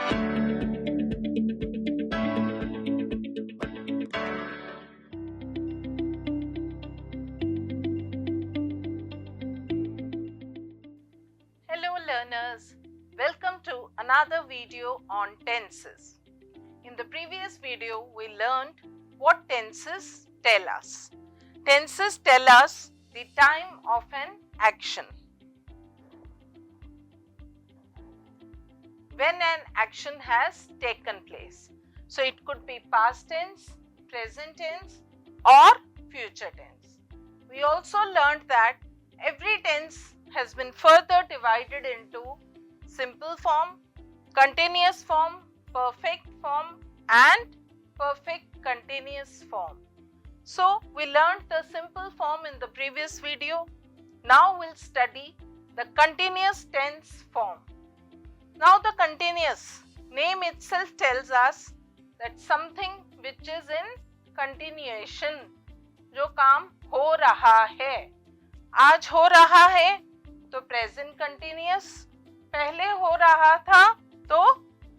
Hello learners, welcome to another video on tenses. In the previous video, we learned what tenses tell us. Tenses tell us the time of an action. When an action has taken place. So it could be past tense, present tense or future tense. We also learned that every tense has been further divided into simple form, continuous form, perfect form and perfect continuous form. So we learned the simple form in the previous video. Now we'll study the continuous tense form. Now the continuous name itself tells us that something which is in continuation, जो काम हो रहा है, आज हो रहा है तो प्रेजेंट कंटिन्यूअस, पहले हो रहा था तो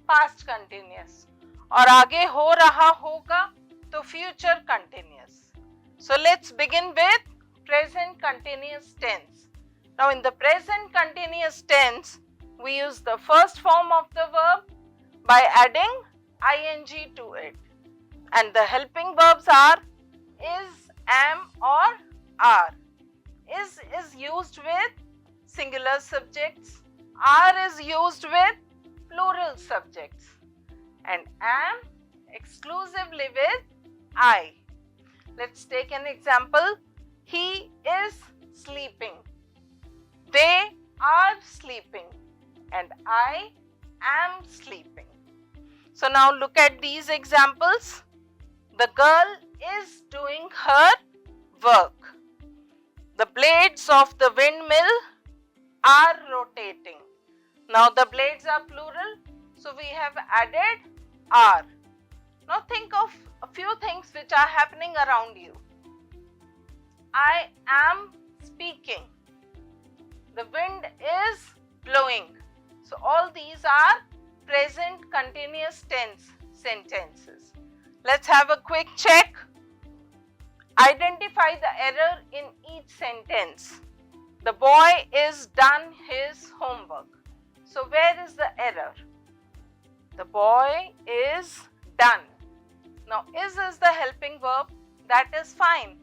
पास्ट कंटिन्यूअस और आगे हो रहा होगा तो future continuous. So let's begin with present continuous tense. Now in the present continuous tense, we use the first form of the verb by adding ing to it, and the helping verbs are is, am or are. Is used with singular subjects, are is used with plural subjects and am exclusively with I. Let's take an example. He is sleeping, they are sleeping and I am sleeping. So now look at these examples. The girl is doing her work. The blades of the windmill are rotating. Now the blades are plural, so we have added are. Now think of a few things which are happening around you. I am speaking. The wind is blowing. So all these are present continuous tense sentences. Let's have a quick check. Identify the error in each sentence. The boy is done his homework. So where is the error? The boy is done. Now is the helping verb, that is fine.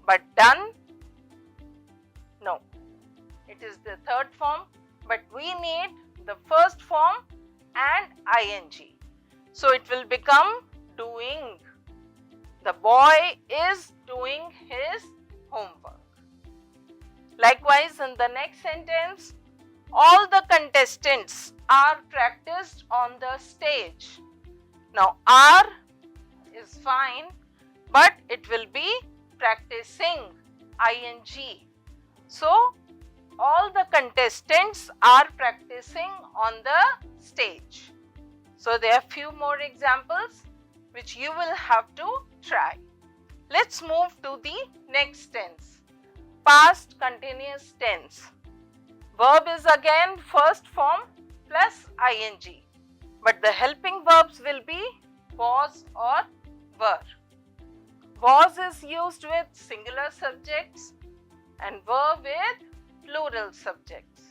But done? No. It is the third form, but we need the first form and ing. So it will become doing. The boy is doing his homework. Likewise, in the next sentence, all the contestants are practiced on the stage. Now, are is fine, but it will be practicing, ing. So, all the contestants are practicing on the stage. So, there are few more examples which you will have to try. Let's move to the next tense, past continuous tense. Verb is again first form plus ing, but the helping verbs will be was or were. Was is used with singular subjects and were with plural subjects.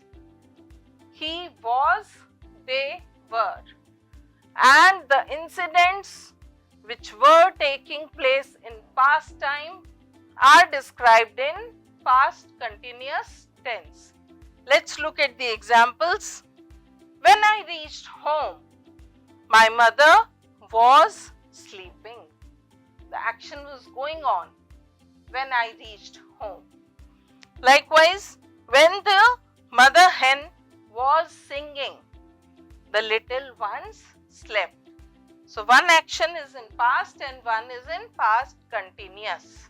He was, they were. And the incidents which were taking place in past time are described in past continuous tense. Let's look at the examples. When I reached home, my mother was sleeping. The action was going on when I reached home. Likewise, when the mother hen was singing, the little ones slept. So one action is in past and one is in past continuous.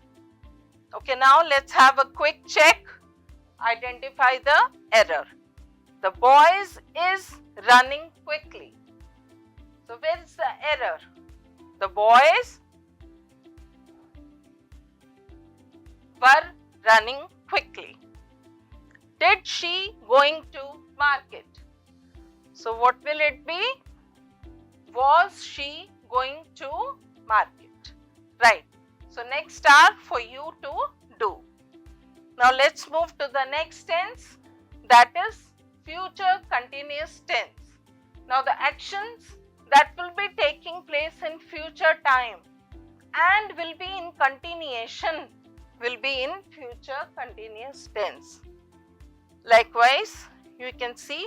Okay, now let's have a quick check. Identify the error. The boys is running quickly. So where is the error? The boys were running quickly. Did she going to market? So what will it be? was she going to market? Right. So next are for you to do. Now let's move to the next tense, that is future continuous tense. Now the actions that will be taking place in future time and will be in continuation will be in future continuous tense. Likewise, you can see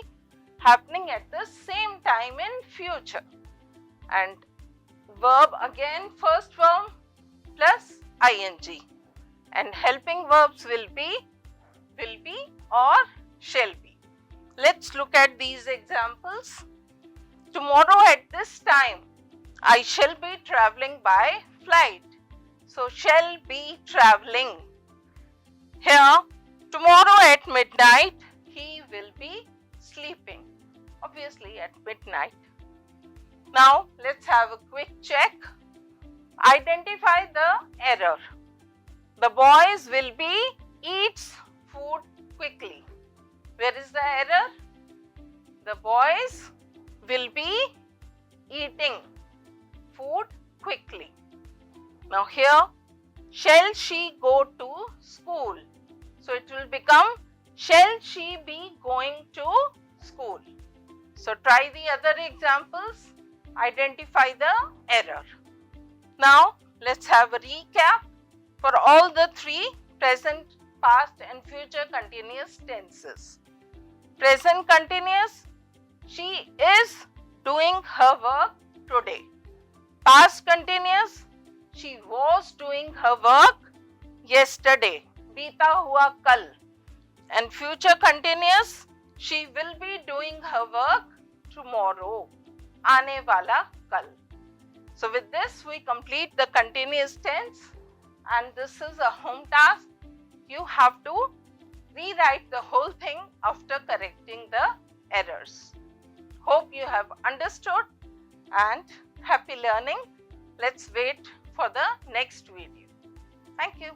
happening at the same time in future. And verb again, first verb plus ing, and helping verbs will be or shall be. Let's look at these examples. Tomorrow at this time I shall be travelling by flight. So shall be travelling. Here, tomorrow at midnight he will be sleeping. Obviously at midnight. Now let's have a quick check. Identify the error. The boys will be eats food quickly. Where is the error? The boys will be eating food quickly. Now here, shall she go to school? So it will become, shall she be going to school? So try the other examples, identify the error. Now let's have a recap for all the three present, past and future continuous tenses. Present continuous, she is doing her work today. Past continuous, she was doing her work yesterday, बीता हुआ कल. And future continuous, she will be doing her work tomorrow, आने वाला कल. So with this we complete the continuous tense, and this is a home task. You have to rewrite the whole thing after correcting the errors. Hope you have understood, and happy learning. Let's wait for the next video. Thank you.